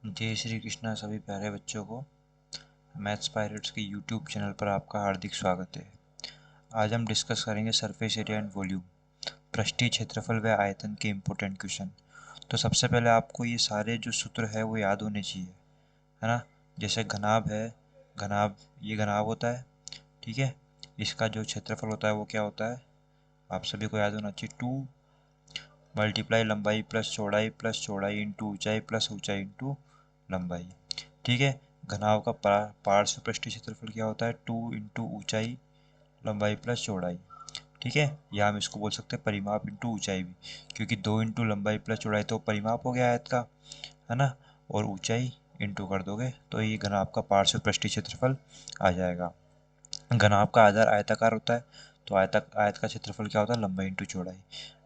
जय श्री कृष्णा सभी प्यारे बच्चों को। मैथ्स पायरेट्स के यूट्यूब चैनल पर आपका हार्दिक स्वागत है। आज हम डिस्कस करेंगे सरफेस एरिया एंड वॉल्यूम, पृष्ठीय क्षेत्रफल व आयतन के इम्पोर्टेंट क्वेश्चन। तो सबसे पहले आपको ये सारे जो सूत्र है वो याद होने चाहिए, है ना। जैसे घनाभ है, घनाभ, ये घनाभ होता है, ठीक है। इसका जो क्षेत्रफल होता है वो क्या होता है, आप सभी को याद होना चाहिए। 2 मल्टीप्लाई लंबाई प्लस चौड़ाई इंटू ऊंचाई प्लस ऊंचाई इंटू लंबाई, ठीक है। घनाभ का पार्श्व पृष्ठीय क्षेत्रफल क्या होता है, 2 इंटू ऊंचाई लंबाई प्लस चौड़ाई, ठीक है। या हम इसको बोल सकते हैं परिमाप इंटू ऊंचाई भी, क्योंकि 2 इंटू लंबाई प्लस चौड़ाई तो परिमाप हो गया आयत का, है ना। और ऊंचाई इंटू कर दोगे तो ये घनाभ का पार्श्व पृष्ठीय क्षेत्रफल आ जाएगा। घनाभ का आधार आयताकार होता है, तो आयत का क्षेत्रफल क्या होता है, लंबाई इंटू चौड़ाई।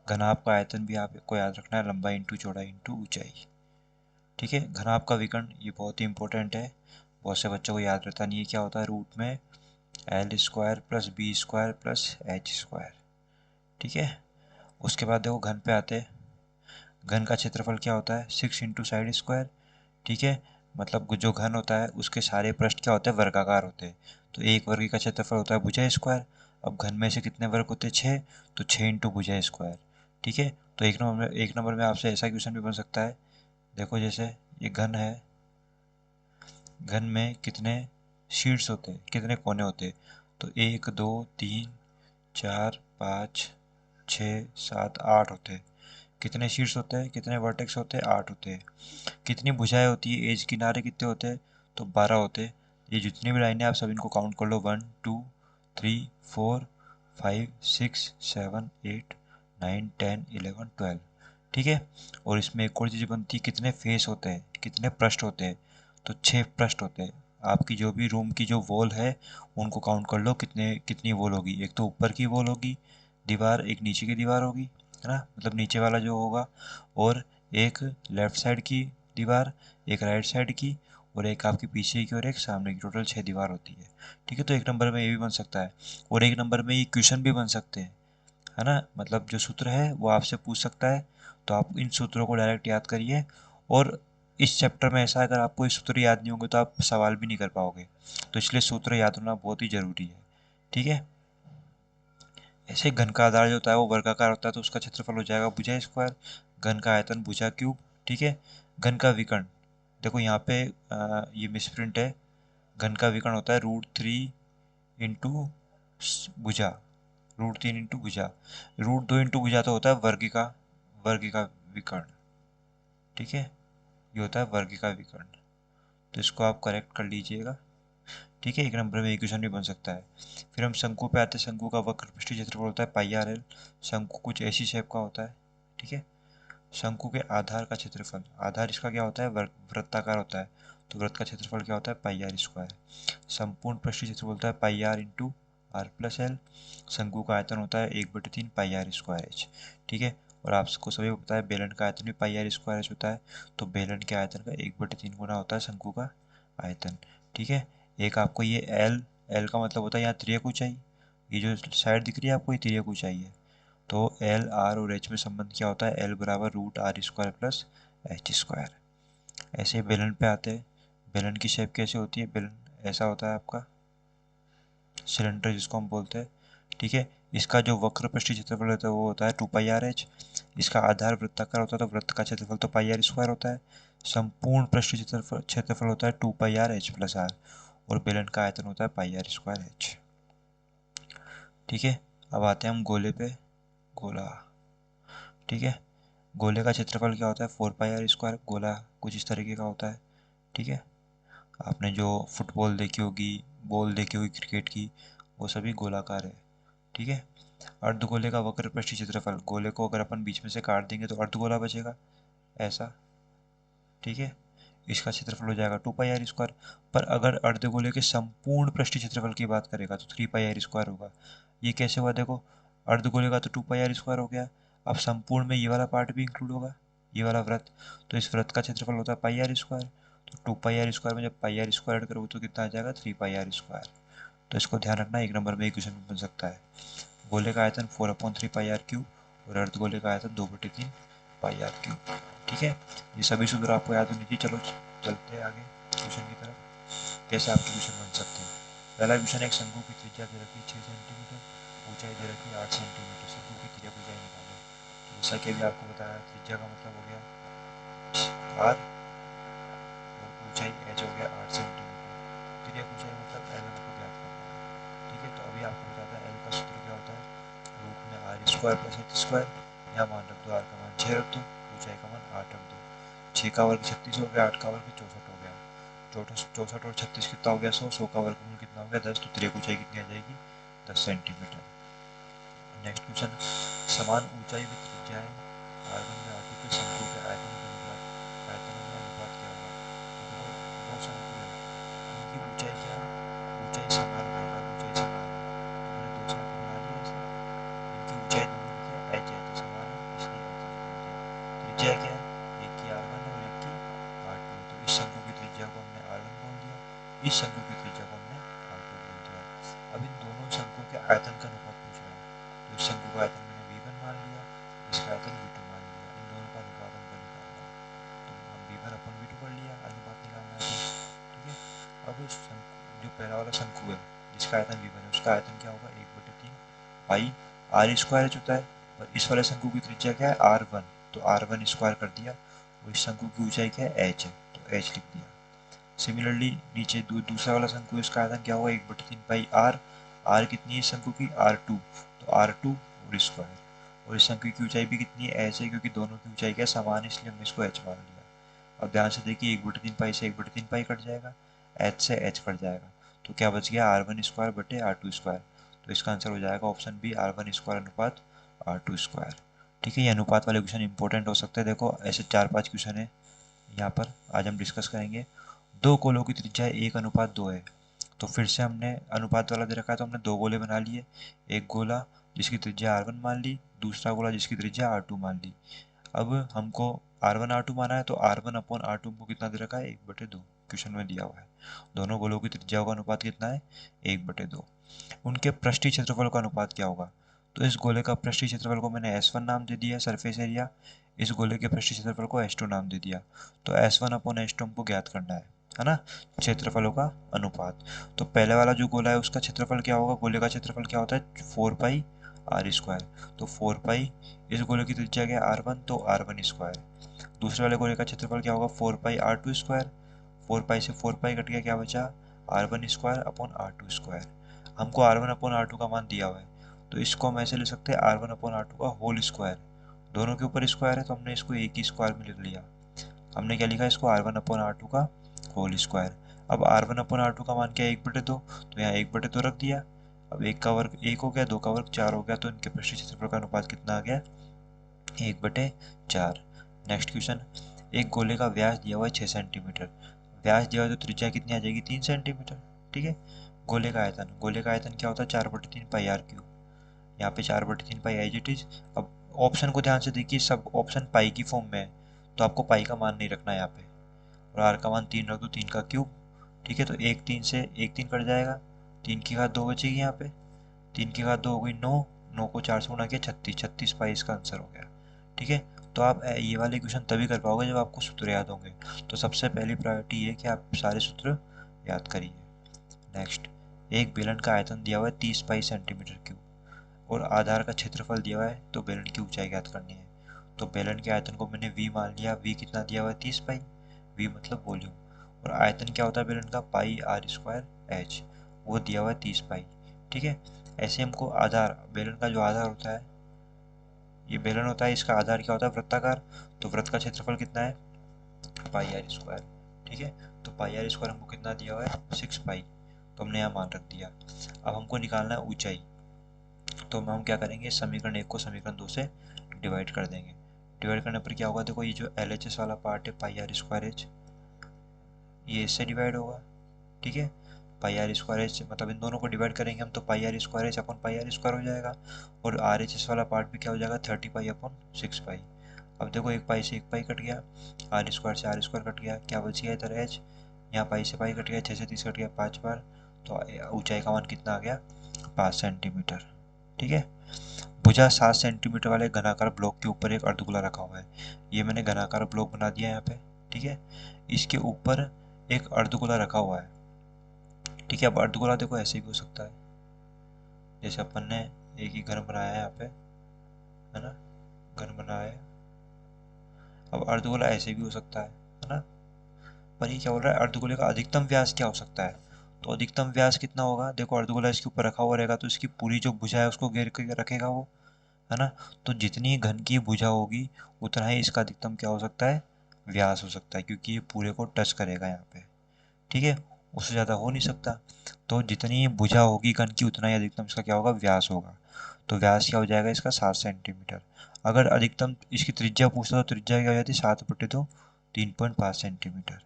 घनाभ का आयतन भी आपको याद रखना है, लंबाई इंटू चौड़ाई इंटू ऊंचाई, ठीक है। घनाभ का विकर्ण ये बहुत ही इंपॉर्टेंट है, बहुत से बच्चों को याद रहता नहीं है। क्या होता है, रूट में L square plus B square plus H square, ठीक है। उसके बाद देखो घन पे आते हैं। घन का क्षेत्रफल क्या होता है, 6 इंटू साइड स्क्वायर, ठीक है। मतलब जो घन होता है उसके सारे पृष्ठ क्या होते हैं, वर्गाकार होते हैं। तो एक वर्ग का क्षेत्रफल होता है भुजा स्क्वायर। अब घन में से कितने वर्ग होते हैं, 6, तो 6 इंटू भुजा स्क्वायर, ठीक है। तो एक नंबर में आपसे ऐसा क्वेश्चन भी बन सकता है। देखो जैसे ये घन है, घन में कितने शीट्स होते हैं, कितने कोने होते हैं, तो 1 2 3 4 5 6 7 8 होते हैं। कितने शीट्स होते हैं, कितने वर्टेक्स होते हैं, 8 होते हैं। कितनी भुजाएं होती है, एज किनारे कितने होते हैं, तो 12 होते हैं। ये जितनी भी लाइनें आप सब इनको काउंट कर लो, 1 2 3 4 5 6 7 8 9 10 11 12, ठीक है। और इसमें एक और चीज़ बनती है, कितने फेस होते हैं, कितने पृष्ठ होते हैं, तो 6 पृष्ठ होते हैं। आपकी जो भी रूम की जो वॉल है उनको काउंट कर लो, कितने कितनी वॉल होगी। एक तो ऊपर की वॉल होगी दीवार, एक नीचे की दीवार होगी, है ना, मतलब नीचे वाला जो होगा, और एक लेफ्ट साइड की दीवार, एक राइट साइड की, और एक आपके पीछे की और एक सामने की, टोटल 6 दीवार होती है, ठीक है। तो एक नंबर में ये भी बन सकता है, और एक नंबर में ये क्वेश्चन भी बन सकते हैं, है ना। मतलब जो सूत्र है वो आपसे पूछ सकता है, तो आप इन सूत्रों को डायरेक्ट याद करिए। और इस चैप्टर में ऐसा है, अगर आपको ये सूत्र याद नहीं होंगे तो आप सवाल भी नहीं कर पाओगे, तो इसलिए सूत्र याद होना बहुत ही ज़रूरी है, ठीक है। ऐसे घन का आधार जो होता है वो वर्गाकार होता है, तो उसका क्षेत्रफल हो जाएगा भुजा स्क्वायर। घन का आयतन भुजा क्यूब, ठीक है। घन का विकर्ण, देखो यहाँ पे ये मिसप्रिंट है। घन का विकर्ण होता है √3 इंटू भुजा, √3 इंटू भुजा। √2 इंटू भुजा तो होता है वर्ग का विकर्ण, ठीक है। ये होता है वर्ग का विकर्ण, तो इसको आप करेक्ट कर लीजिएगा, ठीक है। एक नंबर में इक्वेशन भी बन सकता है। फिर हम शंकु पे आते हैं। शंकु का वक्र पृष्ठीय क्षेत्रफल होता है पाई आर एल। शंकु कुछ ऐसी शेप का होता है, ठीक है। शंकु के आधार का क्षेत्रफल, आधार इसका क्या होता है, वृत्ताकार होता है, तो वृत्त का क्षेत्रफल क्या होता है, पाई आर स्क्वायर। संपूर्ण पृष्ठीय क्षेत्रफल होता है pi r into r plus l. शंकु का आयतन होता है 1/3 पाई आर स्क्वायर एच, ठीक है। और आपको सभी को पता है बेलन का आयतन भी पाई आर स्क्वायर एच होता है, तो बेलन के आयतन का 1/3 गुना होता है शंकु का आयतन, ठीक है। एक आपको ये एल, एल का मतलब होता है यहाँ तिर्यक ऊंचाई, ये जो साइड दिख रही है आपको ये तिर्यक ऊंचाई है। तो एल आर और एच में संबंध क्या होता है, एल बराबर √r square plus H square. ऐसे ही बेलन पे आते हैं। बेलन की शेप कैसे होती है, बेलन ऐसा होता है आपका सिलेंडर जिसको हम बोलते हैं, ठीक है। इसका जो वक्र पृष्ठीय क्षेत्रफल होता है वो होता है 2πr/h। इसका आधार वृत्ताकार होता है, तो वृत्त का क्षेत्रफल तो पाई आर स्क्वायर होता है। संपूर्ण पृष्ठीय क्षेत्रफल होता है 2πr/h प्लस आर, और बेलन का आयतन होता है पाई आर स्क्वायर एच, ठीक है। अब आते हैं हम गोले पे। गोला, ठीक है। गोले का क्षेत्रफल क्या होता है, 4πr²। गोला कुछ इस तरीके का होता है, ठीक है। आपने जो फुटबॉल देखी होगी, बॉल देखी होगी क्रिकेट की, वो सभी गोलाकार है, ठीक है। अर्धगोले का वक्र पृष्ठीय क्षेत्रफल, गोले को अगर अपन बीच में से काट देंगे तो अर्धगोला बचेगा, ऐसा, ठीक है। इसका क्षेत्रफल हो जाएगा 2πr²। पर अगर अर्धगोले के संपूर्ण पृष्ठीय क्षेत्रफल की बात करेगा तो 3πr² होगा। ये कैसे हुआ, देखो अर्धगोले का तो 2πr² हो गया, अब संपूर्ण में ये वाला पार्ट भी इंक्लूड होगा, ये वाला वृत्त, तो इस वृत्त का क्षेत्रफल होता है πr²। तो 2πr² में जब πr² ऐड करोगे तो कितना आ जाएगा, 3πr²। तो इसको ध्यान रखना, एक नंबर में इक्वेशन बन सकता है। गोले का आयतन 4/3πr³ और अर्धगोले का आयतन 2/3 πr³, ठीक है। ये सभी सूत्र आपको याद होनी चाहिए। चलो चलते हैं आगे क्वेश्चन की तरफ, कैसे आपके क्वेश्चन बन सकते हैं। पहला क्वेश्चन, एक शंकु की त्रिज्या दे रखी है 6 सेंटीमीटर, ऊंचाई दे रखी है 8 सेंटीमीटर, शंकु की त्रिज्या ऊंचाई निकालो। जैसा कि अभी आपको बताया, त्रिज्या का मतलब हो गया आर और ऊंचाई एच हो गया 8 सेंटीमीटर। त्रिज्या की ऊंचाई मतलब एल हमको ज्ञात करना है। ठीक है, तो अभी आपको बताता है एल का सूत्र क्या होता है, रूट में R square plus H square. यहाँ मान रख दो, आर का मान 6 रख दो, ऊंचाई का मान 8 रख दो। 6 का वर्ग 36 हो गया, 8 का वर्ग 64 हो गया। 64 और 36 कितना हो गया 100, 100 का वर्गमूल कितना हो गया 10, तो त्रिज्या की ऊंचाई कितनी आ जाएगी 10 सेंटीमीटर। नेक्स्ट क्वेश्चन, समान ऊंचाई में त्रिज्याएं R1 में R2 के शंकु के आयतनों में अनुपात क्या होगा। तो देखो दो शंकु है, उनकी ऊंचाई क्या है, ऊंचाई समान है। अगर ऊंचाई समान है तो मैंने दो शंकु बना लिए ऐसे, इनकी ऊंचाई दोनों की क्या है h है, तो समान है इसलिए h लिख दिया। त्रिज्या क्या है, एक की R1 है और एक की R2 है, तो इस शंकु की त्रिज्या को हमने R1 बोल दिया, इस शंकु की त्रिज्या को हमने R2 बोल दिया। अब इन दोनों शंकुओं के आयतन का अनुपात पूछ रहा है, तो इस शंकु का आयतन मैंने V1 मान लिया, इसका आयतन V2 मान लिया, इन दोनों का अनुपात हमको निकालना है, तो हम V1 अपन V2 कर लिया, अनुपात निकालना है तो। ठीक है, अब जो पहला वाला शंकु है जिसका आयतन V1 है, उसका आयतन क्या होगा 1/3 पाई आर स्क्वायर एच होता है, और इस वाले शंकु की त्रिज्या क्या है R1, तो R1 स्क्वायर कर दिया, और इस शंकु की ऊंचाई क्या है h है, तो h लिख दिया। सिमिलरली नीचे दूसरा वाला शंकु, इसका आयतन क्या होगा 1/3 पाई आर, आर कितनी है शंकु की R2, तो R2 और स्क्वायर, और इस शंकु की ऊंचाई भी कितनी है h है, क्योंकि दोनों की ऊंचाई क्या समान है इसलिए हमने इसको h मान लिया। अब ध्यान से देखिए 1/3 पाई से 1/3 पाई कट जाएगा, h से h कट जाएगा, तो क्या बच गया R1 स्क्वायर बटे R2 स्क्वायर, तो इसका आंसर हो जाएगा ऑप्शन बी R1 स्क्वायर अनुपात R2 स्क्वायर। ठीक है, ये अनुपात वाले क्वेश्चन इंपॉर्टेंट हो सकते हैं। देखो ऐसे 4-5 क्वेश्चन है यहाँ पर, आज हम डिस्कस करेंगे। दो गोलों की त्रिज्या 1:2 है, तो फिर से हमने अनुपात वाला दे रखा है तो हमने दो गोले बना लिए, एक गोला जिसकी त्रिज्या R1 मान ली, दूसरा गोला जिसकी त्रिज्या R2 मान ली। अब हमको R1 R2 माना है, तो R1 अपॉन R2 को कितना दे रखा है 1/2, क्वेश्चन में दिया हुआ है। दोनों गोलों की त्रिज्याओं का अनुपात कितना है 1/2। उनके पृष्ठीय क्षेत्रफल का अनुपात क्या होगा, तो इस गोले का पृष्ठीय क्षेत्रफल को मैंने S1 नाम दे दिया सरफेस एरिया, इस गोले के पृष्ठीय क्षेत्रफल को S2 नाम दे दिया, तो S1 अपॉन S2 हमको ज्ञात करना है ना, क्षेत्रफलों का अनुपात। तो पहले वाला जो गोला है उसका क्षेत्रफल क्या होगा, गोले का क्षेत्रफल क्या होता है 4 पाई आर स्क्वायर, तो 4 पाई, इस गोले की त्रिज्या क्या है R1, तो R1 स्क्वायर। दूसरे वाले गोले का क्षेत्रफल क्या होगा 4 पाई R2 स्क्वायर, 4 पाई से 4 पाई कट गया, क्या बचा R1 square upon R2 square. हमको R1 अपॉन R2 का मान दिया हुआ है, तो इसको हम ऐसे ले सकते हैं R1 अपॉन R2 का होल स्क्वायर, दोनों के ऊपर स्क्वायर है तो हमने इसको एक ही स्क्वायर में लिख लिया। हमने क्या लिखा इसको R1 अपॉन R2 का होल स्क्वायर। अब R1 अपॉन R2 का मान क्या है 1/2, तो यहाँ 1/2 रख दिया। अब एक का वर्ग 1 हो गया, 2 का वर्ग 4 हो गया, तो इनके पृष्ठीय क्षेत्रफल का अनुपात कितना आ गया 1/4। नेक्स्ट क्वेश्चन, एक गोले का व्यास दिया हुआ है 6 सेंटीमीटर, व्यास दिया हुआ है तो त्रिज्या कितनी आ जाएगी 3 सेंटीमीटर। ठीक है, गोले का आयतन, गोले का आयतन क्या होता है 4/3 पाई आर क्यूब, यहाँ पे 4/3 पाई एज इट इज। अब ऑप्शन को ध्यान से देखिए, सब ऑप्शन पाई की फॉर्म में है, तो आपको पाई का मान नहीं रखना है यहाँ पे, और आर का मान 3 रख दो, 3 का क्यूब। ठीक है, तो एक 3 से एक 3 कट जाएगा, 3 की घात 2 बचेगी यहाँ पे, 3 की घात 2 हो गई 9, 9 को 4 से गुणा किया 36, 36 पाई इसका आंसर हो गया। ठीक है, तो आप ये वाले क्वेश्चन तभी कर पाओगे जब आपको सूत्र याद होंगे, तो सबसे पहली प्रायोरिटी ये कि आप सारे सूत्र याद करिए। नेक्स्ट, एक बेलन का आयतन दिया हुआ है 30 पाई सेंटीमीटर क्यूब, और आधार का क्षेत्रफल दिया हुआ है, तो बेलन की ऊंचाई ज्ञात करनी है। तो बेलन के आयतन को मैंने V मान लिया, V कितना दिया हुआ है 30 पाई, V मतलब वॉल्यूम, और आयतन क्या होता है बेलन का पाई आर स्क्वायर एच, वो दिया हुआ है 30 पाई। ठीक है, ऐसे हमको आधार, बेलन का जो आधार होता है, ये बेलन होता है, इसका आधार क्या होता है वृत्ताकार, तो वृत्त का क्षेत्रफल कितना है पाई आर स्क्वायर। ठीक है, तो पाई आर स्क्वायर हमको कितना दिया हुआ है 6 पाई, तो हमने यहाँ मान रख दिया। अब हमको निकालना है ऊंचाई, तो हम क्या करेंगे समीकरण 1 को समीकरण 2 से डिवाइड कर देंगे। डिवाइड करने पर क्या होगा, देखो ये जो एल एच एस वाला पार्ट है पाई आर स्क्वायर एच, ये इससे डिवाइड होगा। ठीक है, पाई आर स्क्वायर एच मतलब इन दोनों को डिवाइड करेंगे हम, तो पाई आर स्क्वायर एच अपन पाई आर स्क्वायर हो जाएगा, और आर एच एस वाला पार्ट भी क्या हो जाएगा 30 पाई अपन 6 पाई। अब देखो एक पाई से एक पाई कट गया, आर स्क्वायर से आर स्क्वायर कट गया, क्या बच गया इधर एच, यहाँ पाई से पाई कट गया, 6 से 30 कट गया 5 बार, तो ऊंचाई का मान कितना आ गया 5 सेंटीमीटर। ठीक है, भुजा 7 सेंटीमीटर वाले घनाकार ब्लॉक के ऊपर एक अर्धगोला रखा हुआ है, ये मैंने घनाकार ब्लॉक बना दिया यहाँ पे। ठीक है। इसके ऊपर एक अर्धगोला रखा हुआ है, ठीक है। अब अर्धगोला देखो ऐसे भी हो सकता है, जैसे अपन ने एक ही घर बनाया है यहाँ पे, है ना, घर बनाया है। अब अर्धगोला ऐसे भी हो सकता है ना। पर ये क्या बोल रहा है, अर्धगोले का अधिकतम व्यास क्या हो सकता है। तो अधिकतम व्यास कितना होगा, देखो अर्धगोला इसके ऊपर रखा हुआ रहेगा तो इसकी पूरी जो भुजा है उसको घेर के रखेगा वो, है ना। तो जितनी घन की भुजा होगी उतना ही इसका अधिकतम क्या हो सकता है, व्यास हो सकता है, क्योंकि ये पूरे को टच करेगा यहाँ पे, ठीक है। उससे ज़्यादा हो नहीं सकता। तो जितनी भुजा होगी घन की उतना ही अधिकतम इसका क्या होगा, व्यास होगा। तो व्यास क्या हो जाएगा इसका, 7 सेंटीमीटर। अगर अधिकतम इसकी त्रिज्या पूछता तो त्रिज्या क्या हो जाती, 7/2, 3.5 सेंटीमीटर।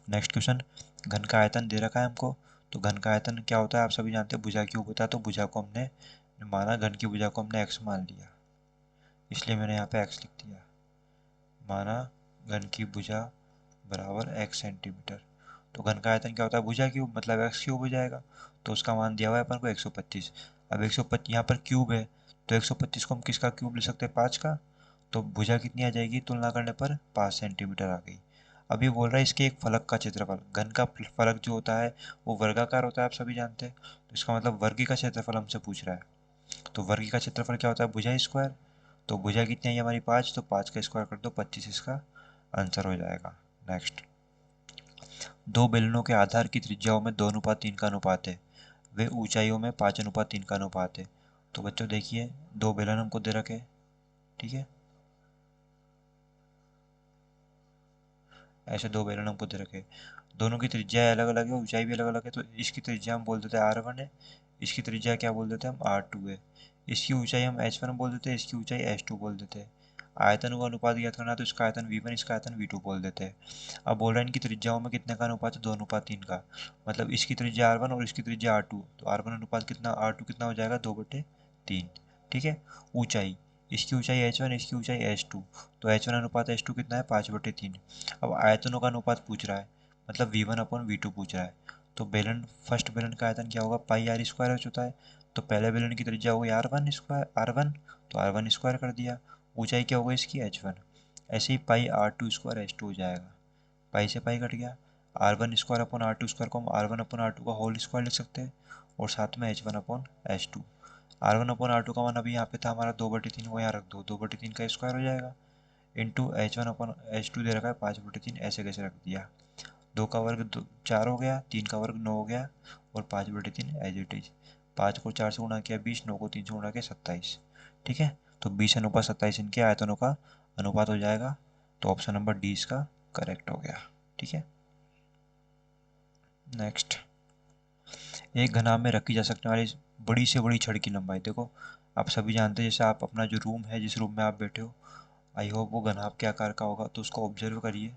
नेक्स्ट क्वेश्चन, घन का आयतन दे रखा है हमको। तो घन का आयतन क्या होता है, आप सभी जानते हैं, भुजा क्यूब होता है। तो भुजा को हमने माना, घन की भुजा को हमने x मान लिया, इसलिए मैंने यहाँ पे x लिख दिया। माना घन की भुजा बराबर x सेंटीमीटर। तो घन का आयतन क्या होता है, भुजा क्यूब, मतलब x क्यूब हो जाएगा। तो उसका मान दिया हुआ है अपन को 125। अब 125 यहाँ पर क्यूब है, तो 125 को हम किसका क्यूब ले सकते हैं, 5 का। तो भुजा कितनी आ जाएगी, तुलना करने पर 5 सेंटीमीटर आ गई। अब ये बोल रहा है इसके एक फलक का क्षेत्रफल। घन का फलक जो होता है वो वर्गाकार होता है, आप सभी जानते हैं। तो इसका मतलब वर्ग का क्षेत्रफल हमसे पूछ रहा है। तो वर्ग का क्षेत्रफल क्या होता है, भुजा स्क्वायर। तो भुजा कितनी है हमारी, 5, तो 5 का स्क्वायर कर दो, 25 इसका आंसर हो जाएगा। नेक्स्ट, दो बेलनों के आधार की त्रिज्याओं में 2:3 का अनुपात है, वे ऊंचाइयों में 5:3 का अनुपात है। तो बच्चों देखिए, दो बेलन हमको दे रखे, ठीक है, ऐसे दो बेलन हमको दे रखे, दोनों की त्रिज्या अलग अलग है, ऊंचाई भी अलग अलग है। तो इसकी त्रिज्या हम बोल देते हैं R1 है, इसकी त्रिज्या क्या बोल देते हैं हम, R2 है। इसकी ऊंचाई हम H1 बोल देते हैं, इसकी ऊंचाई H2 बोल देते हैं। आयतन का अनुपात ज्ञात करना है, तो इसका आयतन V1, इसका आयतन V2 बोल देते हैं। अब बोल रहे हैं इनकी त्रिज्याओं में कितने का अनुपात है, 2:3 का। मतलब इसकी त्रिज्या R1 और इसकी त्रिज्या R2, तो R1 अनुपात कितना, R2 कितना हो जाएगा, 2/3, ठीक है। ऊंचाई, इसकी ऊंचाई H1, इसकी ऊंचाई H2, तो H1 अनुपात H2 कितना है, 5/3। अब आयतनों का अनुपात पूछ रहा है, मतलब V1/V2 पूछ रहा है। तो बेलन, फर्स्ट बेलन का आयतन क्या होगा, पाई आर स्क्वायर हो चुका है। तो पहले बेलन की त्रिज्या हो गई R1, तो R1 स्क्वायर कर दिया। ऊंचाई क्या होगा इसकी, H1। ऐसे ही पाई R2 स्क्वायर H2 हो जाएगा, पाई से पाई कट गया। R1 स्क्वायर/R2 स्क्वायर को हम R1/R2 का होल स्क्वायर लिख सकते हैं, और साथ में H1/H2। R1/R2 का मान अभी यहाँ पे था हमारा 2/3, को यहाँ रख दो, 2/3 का स्क्वायर हो जाएगा, इंटू H1/H2 दे रखा है 5/3, ऐसे कैसे रख दिया। 2 का वर्ग 4 हो गया, 3 का वर्ग 9 हो गया, और 5/3 एज इट इज। 5 को 4 से गुणा किया 20, 9 को 3 से गुणा किया 27, ठीक है। तो 20:27 इनके आयतनों का अनुपात हो जाएगा। तो ऑप्शन नंबर डी इसका करेक्ट हो गया, ठीक है। नेक्स्ट, एक घनाभ में रखी जा सकने वाली बड़ी से बड़ी छड़ की लंबाई। देखो आप सभी जानते हैं, जैसे आप अपना जो रूम है, जिस रूम में आप बैठे हो, आई होप वो घनाभ के आकार का होगा, तो उसको ऑब्जर्व करिए,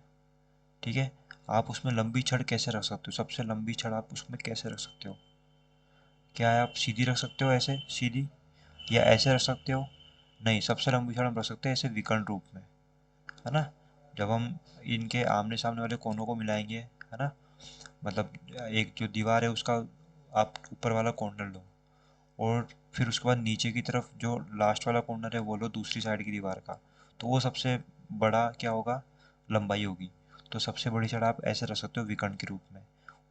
ठीक है। आप उसमें लंबी छड़ कैसे रख सकते हो, सबसे लंबी छड़ आप उसमें कैसे रख सकते हो। क्या है, आप सीधी रख सकते हो, ऐसे सीधी, या ऐसे रख सकते हो। नहीं, सबसे लंबी छड़ हम रख सकते हैं ऐसे विकर्ण रूप में, है ना। जब हम इनके आमने सामने वाले कोनों को मिलाएंगे, है ना, मतलब एक जो दीवार है उसका आप ऊपर वाला कॉर्नर लो, और फिर उसके बाद नीचे की तरफ जो लास्ट वाला कॉर्नर है वो लो दूसरी साइड की दीवार का, तो वो सबसे बड़ा क्या होगा, लंबाई होगी। तो सबसे बड़ी छड़ आप ऐसे रख सकते हो विकर्ण के रूप में।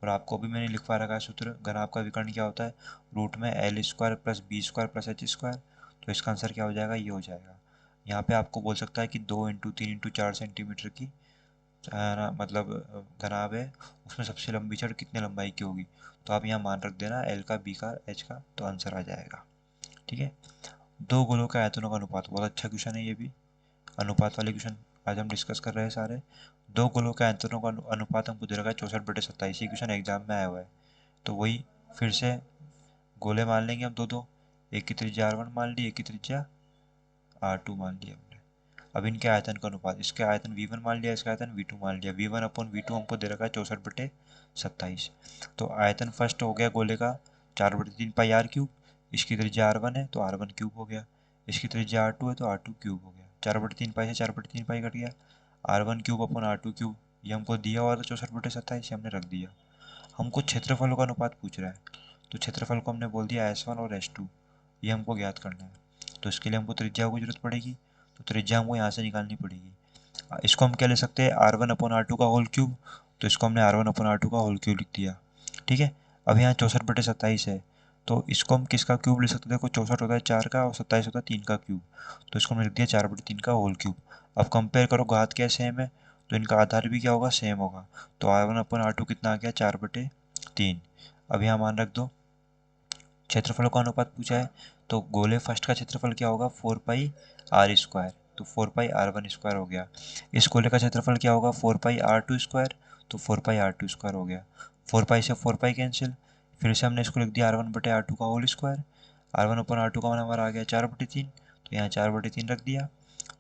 और आपको भी मैंने लिखवा रखा है सूत्र, घनाभ का विकर्ण क्या होता है, रूट में L² + B² + H²। तो इसका आंसर क्या हो जाएगा, ये हो जाएगा। यहाँ पे आपको बोल सकता है कि 2 × 3 × 4 सेंटीमीटर की, है ना, मतलब घनाभ है, उसमें सबसे लंबी छड़ कितने लंबाई की होगी। तो आप यहाँ मान रख देना L का, B का, H का, तो आंसर आ जाएगा, ठीक है। दो गोलों के आयतनों का अनुपात, बहुत अच्छा क्वेश्चन है ये भी, अनुपात वाले क्वेश्चन आज हम डिस्कस कर रहे हैं सारे। दो गोलों के आयतनों का अनुपात हमको दे रखा है 64/27, ये क्वेश्चन एग्जाम में आया हुआ है। तो वही फिर से गोले मान लेंगे हम दो दो, एक की त्रिज्या R1 मान ली, एक की त्रिज्या R2 मान लिया हमने। अब इनके आयतन का अनुपात, इसके आयतन V1 मान लिया, इसका आयतन V2 मान लिया। V1/V2 हमको दे रखा है 64/27। तो आयतन फर्स्ट हो गया गोले का 4/3 पाई R3, इसकी त्रिज्या R1 है तो R1³ हो गया, इसकी त्रिज्या R2 है तो R2³ हो गया। 4/3 पाई से 4/3 पाई कट गया, R1³ / R2³, ये हमको दिया हुआ था 64/27, हमने रख दिया। हमको क्षेत्रफलों का अनुपात पूछ रहा है, तो क्षेत्रफल को हमने बोल दिया S1 और S2, ये हमको ज्ञात करना है। तो इसके लिए हमको त्रिज्या की जरूरत पड़ेगी, तो त्रिज्या हमको यहाँ से निकालनी पड़ेगी। इसको हम क्या ले सकते हैं, R1/R2 का होल क्यूब, तो इसको हमने R1/R2 का होल क्यूब लिख दिया। ठीक है, अब यहाँ 64/27 है, तो इसको हम किसका क्यूब ले सकते हैं, देखो 64 होता है 4 का और 27 होता है 3 का क्यूब, तो इसको हमने लिख दिया 4/3 का होल क्यूब। अब कंपेयर करो घात क्या सेम है, तो इनका आधार भी क्या होगा, सेम होगा, तो R1/R2 कितना आ गया, 4/3। अब यहाँ मान रख दो, क्षेत्रफलों का अनुपात पूछा है, तो गोले फर्स्ट का क्षेत्रफल क्या होगा, 4πr², तो 4πr1² हो गया। इस गोले का क्षेत्रफल क्या होगा, 4πr2², तो 4πr2² हो गया। 4π से 4π कैंसिल, फिर से हमने इसको लिख दिया R1/R2 का होल स्क्वायर। R1/R2 का हमारा आ गया 4/3, तो यहाँ 4/3 रख दिया।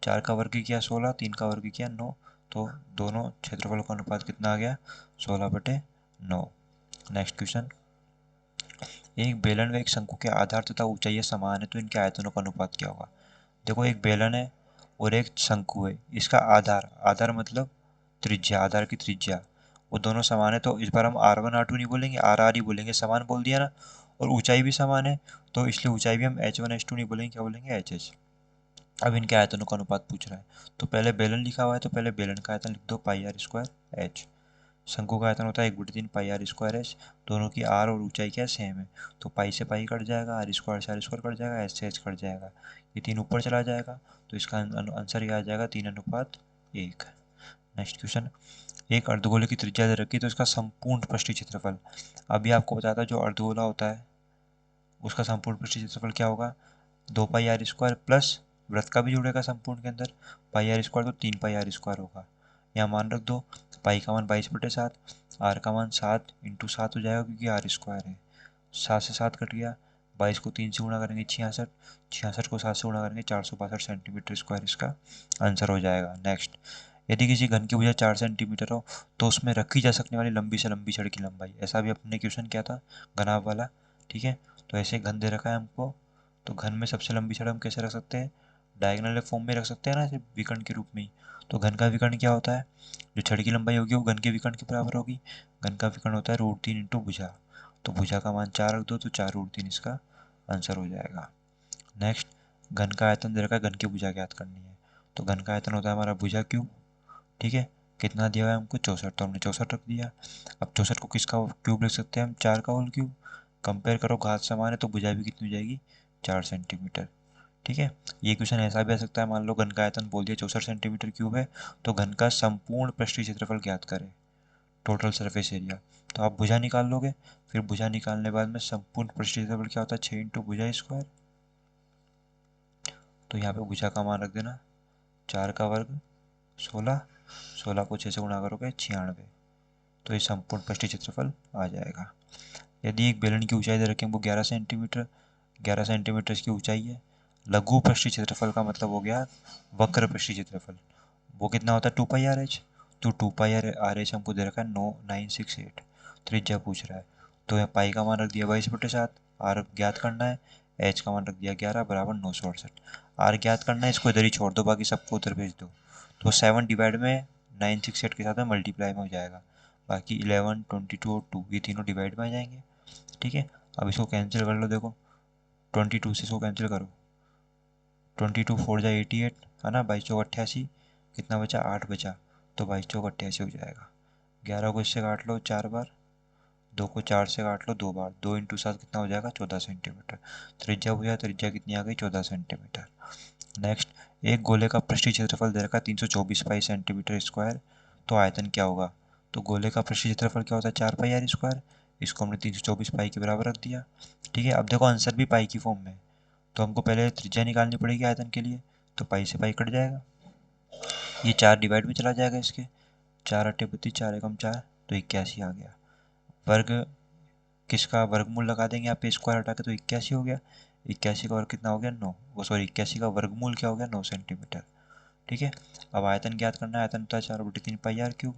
4 का वर्ग किया 16, 3 का वर्ग किया 9, तो दोनों क्षेत्रफलों का अनुपात कितना आ गया, 16/9। नेक्स्ट क्वेश्चन, एक बेलन व एक शंकु के आधार तथा ऊंचाई समान है, तो इनके आयतनों का अनुपात क्या होगा। देखो एक बेलन है और एक शंकु है, इसका आधार, आधार मतलब त्रिज्या, आधार की त्रिज्या, वो दोनों समान है, तो इस बार हम R1/R2 नहीं बोलेंगे, R ही बोलेंगे, समान बोल दिया ना, और ऊंचाई भी समान है, तो इसलिए ऊंचाई भी हम H1H2 नहीं बोलेंगे, क्या बोलेंगे, HH। अब इनके आयतनों का अनुपात पूछ रहा है, तो पहले बेलन लिखा हुआ है, तो पहले बेलन का आयतन लिख दो πr²h। शंकु का आयतन होता है 1/3 πr²h, दोनों की आर और ऊंचाई क्या सेम है, तो पाई से पाई कट जाएगा, r² से r² कट जाएगा, h से h कट जाएगा, ये 3 ऊपर चला जाएगा, तो इसका आंसर ये आ जाएगा 3:1। नेक्स्ट क्वेश्चन, एक अर्धगोले की त्रिज्या दे रखी, तो इसका संपूर्ण पृष्ठीय क्षेत्रफल, अभी आपको बताया था जो अर्धगोला होता है उसका संपूर्ण पृष्ठीय क्षेत्रफल क्या होगा, 2πr² प्लस वृत्त का भी जुड़ेगा संपूर्ण के अंदर, πr², तो 3πr² होगा। यहाँ मान रख दो, पाई का मान 22/7, आर का मान 7 × 7 हो जाएगा, क्योंकि r² है, 7 से 7 कट गया, 22 को 3 से गुणा करेंगे 66, 66 को 7 से गुणा करेंगे 462 सेंटीमीटर², इसका आंसर हो जाएगा। नेक्स्ट, यदि किसी घन की भुजा 4 सेंटीमीटर हो, तो उसमें रखी जा सकने वाली लंबी से लंबी छड़ की लंबाई, ऐसा भी अपने क्वेश्चन किया था घनाभ वाला। ठीक है, तो ऐसे घन दे रखा है हमको, तो घन में सबसे लंबी छड़ हम कैसे रख सकते हैं, डायगोनल फॉर्म में रख सकते हैं ना, ऐसे विकर्ण के रूप में ही। तो घन का विकर्ण क्या होता है, जो छड़ की लंबाई होगी वो घन के विकर्ण के बराबर होगी, घन का विकर्ण होता है √3 × भुजा, तो भुजा का मान 4 रख दो, तो 4√3 इसका आंसर हो जाएगा। नेक्स्ट, घन का आयतन दे रखा है, घन की भुजा ज्ञात करनी है, तो घन का आयतन होता है हमारा भुजा क्यूब। ठीक है, कितना दिया हुआ है हमको, 64, तो हमने 64 रख दिया। अब 64 को किसका क्यूब लिख सकते हैं हम, 4 का होल क्यूब। कंपेयर करो घात समान है, तो भुजा भी कितनी हो जाएगी, 4 सेंटीमीटर। ठीक है, ये क्वेश्चन ऐसा भी आ सकता है, मान लो घन का आयतन बोल दिया 64 सेंटीमीटर क्यूब है, तो घन का संपूर्ण पृष्ठीय क्षेत्रफल ज्ञात करें, टोटल सरफेस एरिया, तो आप भुजा निकाल लोगे, फिर भुजा निकालने बाद में संपूर्ण पृष्ठीय क्षेत्रफल क्या होता है, 6 × भुजा², तो यहाँ पे भुजा का मान रख देना, 4 का वर्ग 16, 16 को 6 से गुणा करोगे 96, तो ये संपूर्ण पृष्ठीय क्षेत्रफल आ जाएगा। यदि एक बेलन की ऊंचाई दे रखें वो 11 सेंटीमीटर, 11 सेंटीमीटर इसकी ऊंचाई है, लघु पृष्ठीय क्षेत्रफल का मतलब हो गया वक्र पृष्ठीय क्षेत्रफल, वो कितना होता है 2πrh, तो 2πrh हमको दे रखा है 968, त्रिज्या पूछ रहा है, तो यहाँ पाई का मान रख दिया 22/7, आर ज्ञात करना है, एच का मान रख दिया 11 बराबर 968, आर ज्ञात करना है, इसको इधर ही छोड़ दो, बाकी सबको उधर भेज दो, तो 7 डिवाइड में 968 के साथ में मल्टीप्लाई में हो जाएगा, बाकी 11, 22 और 2 ये तीनों डिवाइड में आ जाएंगे। ठीक है, अब इसको कैंसिल कर लो, देखो 22 से इसको कैंसिल करो, 22 4 जा 88 है ना, 22 चौक 88, कितना बचा 8 बचा, तो 22 चौक 88 हो जाएगा। 11 को इससे काट लो 4 बार, 2 को 4 से काट लो 2 बार, 2 × 7 कितना हो जाएगा 14 सेंटीमीटर, त्रिज्या हो जाए, त्रिज्या कितनी आ गई 14 सेंटीमीटर। नेक्स्ट, एक गोले का पृष्ठीय क्षेत्रफल दे रखा 324 पाई सेंटीमीटर², तो आयतन क्या होगा, तो गोले का पृष्ठीय क्षेत्रफल क्या होता है 4πr², इसको हमने 324 पाई के बराबर रख दिया। ठीक है, अब देखो आंसर भी पाई की फॉर्म में, तो हमको पहले त्रिज्या निकालनी पड़ेगी आयतन के लिए, तो पाई से पाई कट जाएगा, ये 4 डिवाइड में चला जाएगा इसके, 4 8 32, 4 एकम 4, तो 81 आ गया। वर्ग किसका वर्गमूल लगा देंगे यहाँ पे, स्क्वायर हटा के, तो 81 हो गया, 81 का वर्ग कितना हो गया 9, वो सॉरी 81 का वर्गमूल क्या हो गया 9 सेंटीमीटर। ठीक है, अब आयतन ज्ञात करना है, आयतन होता है 4/3 πr³,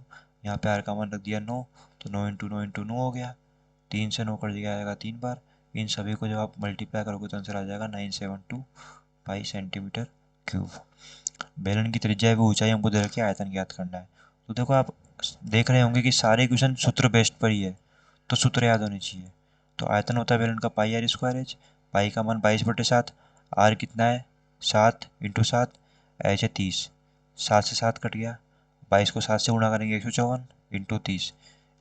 यहाँ पे आर का मान रख दिया 9, तो 9 × 9 × 9 हो गया, 3 से 9 कर दिया जाएगा 3 बार, इन सभी को जब आप मल्टीप्लाई करोगे तो आंसर आ जाएगा 972 पाई सेंटीमीटर³। बेलन की त्रिज्या है वो ऊंचाई हमको दे रखी है, आयतन ज्ञात करना है, तो देखो आप देख रहे होंगे कि सारे क्वेश्चन सूत्र बेस्ड पर ही है, तो सूत्र याद होने चाहिए। तो आयतन होता है बेलन का πr²h, पाई का मान 22/7, आर कितना है 7 × 7, एच है 30, 7 से 7 कट गया, 22 को 7 से गुणा करेंगे 154 इंटू 30,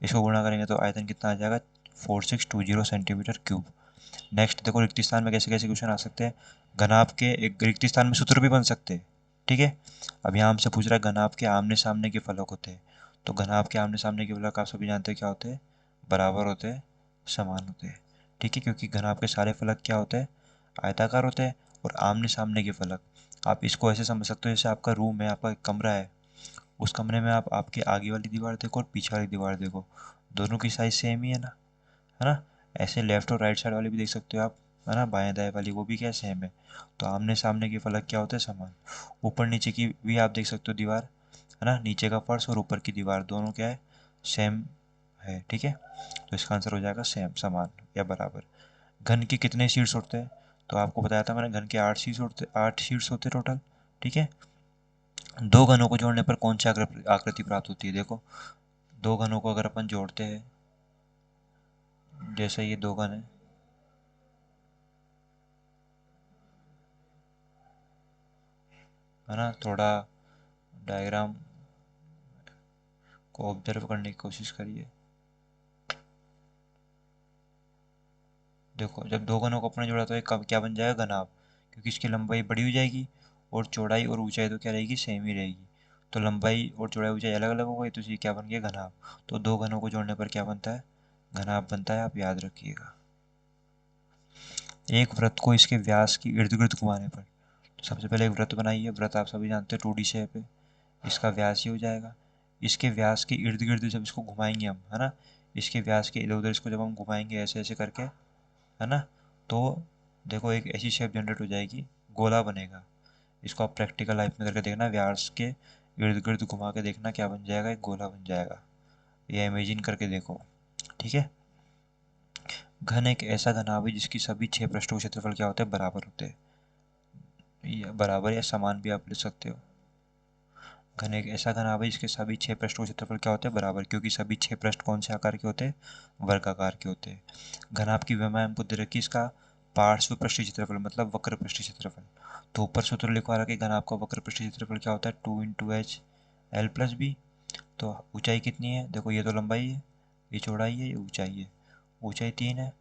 इसको गुणा करेंगे तो आयतन कितना आ जाएगा 4620 सेंटीमीटर क्यूब। नेक्स्ट देखो रिक्त स्थान में कैसे कैसे क्वेश्चन आ सकते हैं। घनाभ के एक रिक्त स्थान में सूत्र भी बन सकते हैं, ठीक है। अब यहाँ हमसे पूछ रहा है घनाभ के आमने सामने के फलक होते हैं, तो घनाभ के आमने सामने के फलक आप सभी जानते हैं क्या होते हैं, बराबर होते हैं, समान होते हैं, ठीक है। क्योंकि घनाभ के सारे फलक क्या होते हैं, आयताकार होते हैं। और आमने सामने के फलक, आप इसको ऐसे समझ सकते हो जैसे आपका रूम है, आपका एक कमरा है, उस कमरे में आप आपके आगे वाली दीवार देखो और पीछे वाली दीवार देखो, दोनों की साइज सेम ही है ना। ऐसे लेफ्ट और राइट साइड वाली भी देख सकते हो आप, है ना, बाएं दाएं वाली, वो भी क्या सेम है। तो आमने सामने के फलक क्या होते हैं, समान। ऊपर नीचे की भी आप देख सकते हो दीवार, है ना, नीचे का फर्श और ऊपर की दीवार दोनों क्या है, सेम है, ठीक है। तो इसका आंसर हो जाएगा सेम, समान या बराबर। घन के कितने शीर्ष होते हैं, तो आपको बताया था मैंने, घन के 8 शीर्ष होते टोटल, ठीक है। दो घनों को जोड़ने पर कौन सी आकृति प्राप्त होती है, देखो दो घनों को अगर अपन जोड़ते हैं, जैसे ये दो घन है ना, थोड़ा डायग्राम को ऑब्जर्व करने की कोशिश करिए। देखो जब दो घनों को अपने जोड़ा तो एक क्या बन जाएगा, घनाभ, क्योंकि इसकी लंबाई बड़ी हो जाएगी और चौड़ाई और ऊंचाई तो क्या रहेगी, सेम ही रहेगी। तो लंबाई और चौड़ाई ऊंचाई अलग अलग हो गई, तो ये क्या बन गया, घनाभ। तो दो घनों को जोड़ने पर क्या बनता है, घनाभ बनता है, आप याद रखिएगा। एक वृत्त को इसके व्यास की इर्द गिर्द घुमाने पर, तो सबसे पहले एक वृत्त बनाइए, वृत्त आप सभी जानते हैं 2D शेप है, इसका व्यास ही हो जाएगा। इसके व्यास के इर्द गिर्द जब इसको घुमाएंगे हम, है ना, इसके व्यास के इधर उधर इसको जब हम घुमाएंगे ऐसे ऐसे करके, है ना, तो देखो एक ऐसी शेप जनरेट हो जाएगी, गोला बनेगा। इसको आप प्रैक्टिकल लाइफ में करके देखना, व्यास के इर्द गिर्द घुमा के देखना, क्या बन जाएगा, एक गोला बन जाएगा। ये इमेजिन करके देखो, ठीक है। घन एक ऐसा घनाभ है जिसकी सभी 6 पृष्ठों के क्षेत्रफल क्या होते हैं, बराबर होते हैं, या बराबर या समान भी आप लिख सकते हो। घन एक ऐसा घनाभ है जिसके सभी 6 पृष्ठों के क्षेत्रफल क्या होते हैं, बराबर, क्योंकि सभी 6 पृष्ठ कौन से आकार के होते हैं, वर्गाकार के होते हैं। घनाभ की विमा हमको दे रखी, इसका पार्श्व पृष्ठीय क्षेत्रफल मतलब वक्र पृष्ठीय क्षेत्रफल। तो ऊपर सूत्र लिखवा रहा है कि घनाभ का वक्र पृष्ठीय क्षेत्रफल क्या होता है, 2 × H L + B। तो ऊंचाई कितनी है, देखो ये तो लंबाई है, ये चौड़ाई है, ये ऊंचाई है। ऊंचाई 3 है,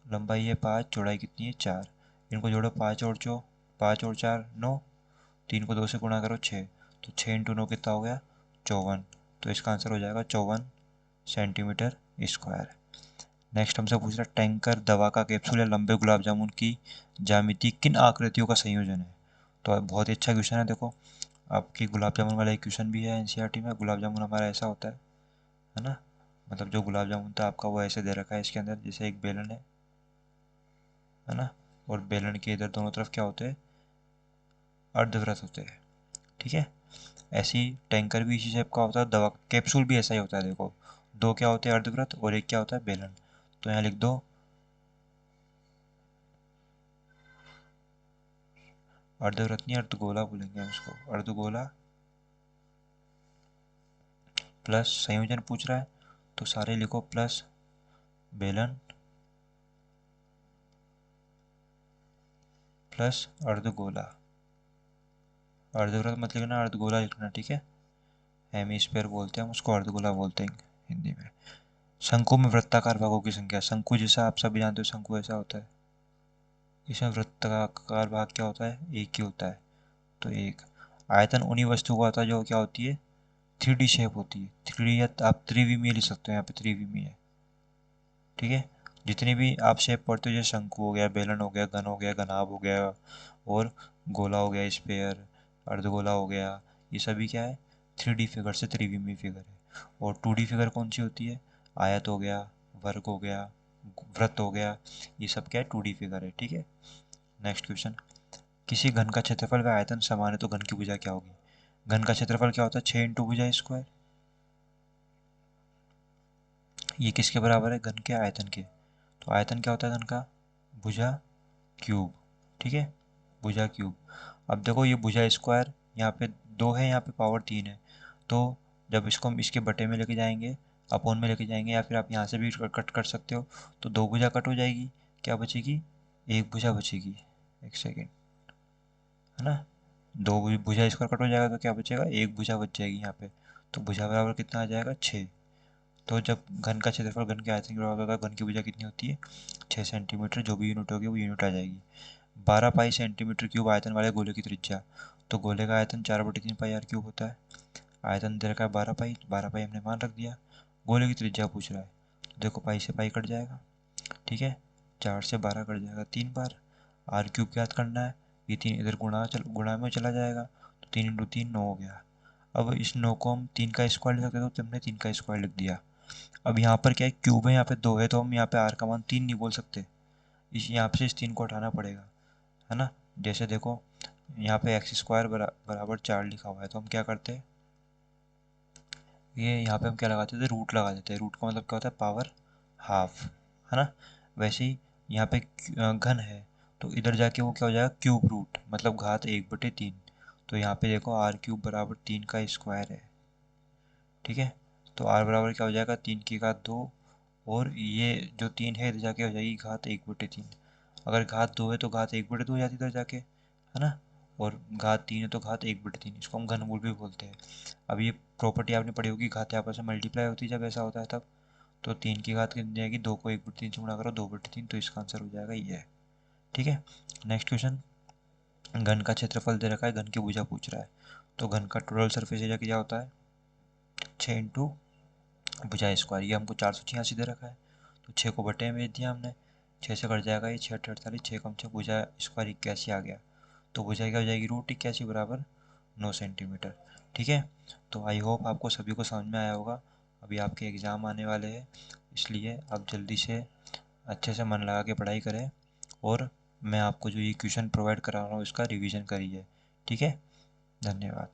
लंबाई है 5, चौड़ाई कितनी है 4। इनको जोड़ो, 5 और 4 9, 3 को 2 से गुणा करो 6, तो 6 × 9 कितना हो गया, 54। तो इसका आंसर हो जाएगा 54 सेंटीमीटर स्क्वायर। नेक्स्ट हमसे पूछ रहा है टैंकर, दवा का कैप्सूल या लंबे गुलाब जामुन की ज्यामिति किन आकृतियों का संयोजन है। तो बहुत ही अच्छा क्वेश्चन है। देखो आपकी गुलाब जामुन वाला एक क्वेश्चन भी है एनसीईआरटी में। गुलाब जामुन हमारा ऐसा होता है ना, मतलब जो गुलाब जामुन था आपका वो ऐसे दे रखा है, इसके अंदर जैसे एक बेलन है ना, और बेलन के इधर दोनों तरफ क्या होते हैं, अर्धवृत्त होते हैं, ठीक है। ऐसी टैंकर भी इसी शेप का होता है, दवा कैप्सूल भी ऐसा ही होता है। देखो दो क्या होते हैं, अर्धवृत्त, और एक क्या होता है, बेलन। तो यहाँ लिख दो अर्धवृत्त नहीं, अर्धगोला बोलेंगे हम इसको, अर्धगोला प्लस संयोजन पूछ रहा है तो सारे लिखो, प्लस बेलन प्लस अर्धगोला। अर्धवृत्त मत लिखना, अर्धगोला लिखना, ठीक है। हेमीस्फीयर बोलते हैं हम उसको, अर्धगोला बोलते हैं हिंदी में। शंकु में वृत्ताकार भागों की संख्या, शंकु जैसा आप सभी जानते हो शंकु ऐसा होता है, इसमें वृत्ताकार भाग क्या होता है, एक ही होता है, तो एक। आयतन उन्हीं वस्तु का होता है जो क्या होती है, 3D शेप होती है। 3D या आप त्रिविमीय लिख सकते हो, यहाँ पे त्रिविमीय है, ठीक है। जितनी भी आप शेप पढ़ते हो, जैसे शंकु हो गया, बेलन हो गया, घन हो गया, घनाभ हो गया, और गोला हो गया, स्पेयर, अर्धगोला हो गया, ये सभी क्या है, 3D फिगर से त्रिविमीय फिगर है। और 2D फिगर कौन सी होती है, आयत हो गया, वर्ग हो गया, वृत्त हो गया, ये सब क्या है, 2D फिगर है, ठीक है। नेक्स्ट क्वेश्चन, किसी घन का क्षेत्रफल व आयतन समान है तो घन की भुजा क्या होगी। घन का क्षेत्रफल क्या होता है, 6 × भुजा स्क्वायर। ये किसके बराबर है, घन के आयतन के। तो आयतन क्या होता है घन का, भुजा क्यूब, ठीक है, भुजा क्यूब। अब देखो ये भुजा स्क्वायर, यहाँ पे 2 है, यहाँ पे पावर 3 है, तो जब इसको हम इसके बटे में लेके जाएंगे, अपोन में लेके जाएंगे, या फिर आप यहाँ से भी कट कर सकते हो, तो 2 भुजा कट हो जाएगी, क्या बचेगी, एक भुजा बचेगी। एक सेकेंड, है ना, दो भुजा स्क्वायर कट हो जाएगा तो क्या बचेगा, एक भुजा बच जाएगी यहाँ पे। तो भुजा बराबर कितना आ जाएगा, 6। तो जब घन का क्षेत्रफल घन के आयतन के बराबर होता है, घन की भुजा कितनी होती है, 6 सेंटीमीटर। जो भी यूनिट होगी वो यूनिट आ जाएगी। 12 पाई सेंटीमीटर क्यूब आयतन वाले गोले की त्रिज्या। तो गोले का आयतन 4/3 पाई r³ होता है। आयतन दे रखा है 12 पाई, 12 पाई हमने मान रख दिया। गोले की त्रिज्या पूछ रहा है, तो देखो पाई से पाई कट जाएगा, ठीक है। 4 से 12 कट जाएगा 3 बार। r³ ज्ञात करना है, ये 3 इधर गुणा में चला जाएगा, तो 3 × 3 9 हो गया। अब इस 9 को हम 3 का स्क्वायर लिख सकते हैं, तो हमने 3 का स्क्वायर लिख दिया। अब यहाँ पर क्या है, क्यूब है, यहाँ पे 2 है, तो हम यहाँ पे r का मान 3 नहीं बोल सकते, इस यहाँ पे इस 3 को हटाना पड़ेगा, है ना। जैसे देखो यहाँ पे x² बराबर 4 लिखा हुआ है, तो हम क्या करते हैं, ये यहाँ पे हम क्या लगाते थे, रूट लगा देते हैं। रूट का मतलब क्या होता है, पावर हाफ, है ना। वैसे ही यहाँ पे घन है, तो इधर जाके वो क्या हो जाएगा, क्यूब रूट, मतलब घात 1/3। तो यहाँ पे देखो r³ बराबर 3 का स्क्वायर है, ठीक है। तो r बराबर क्या हो जाएगा, 3 की घात 2, और ये जो 3 है इधर जाके हो जाएगी घात 1/3। अगर घात 2 है तो घात 1/2 हो जाती है इधर जाके, है ना। और घात 3 है तो घात 1/3, इसको हम घनमूल भी बोलते हैं। अब ये प्रॉपर्टी आपने पढ़ी होगी, घात आपस में मल्टीप्लाई होती है जब ऐसा होता है तब। तो 3 की घात कितनी जाएगी, 2 को 1/3 से गुणा करो, 2/3, तो इसका आंसर हो जाएगा ये, ठीक है। नेक्स्ट क्वेश्चन, घन का क्षेत्रफल दे रखा है, घन की भुजा पूछ रहा है। तो घन का टोटल सरफेस एरिया क्या होता है, 6 इंटू भुजा स्क्वायर। ये हमको 486 दे रखा है, तो 6 को बटे में भेज दिया हमने, 6 से कट जाएगा ये, 6×8 = 48, 6 × 6 भुजा स्क्वायर 81 आ गया। तो भुजा क्या हो जाएगी, √81 बराबर 9 सेंटीमीटर, ठीक है। तो आई होप आपको सभी को समझ में आया होगा। अभी आपके एग्ज़ाम आने वाले हैं, इसलिए आप जल्दी से अच्छे से मन लगा के पढ़ाई करें, और मैं आपको जो ये क्वेश्चन प्रोवाइड करा रहा हूँ इसका रिवीजन करिए, ठीक है। धन्यवाद।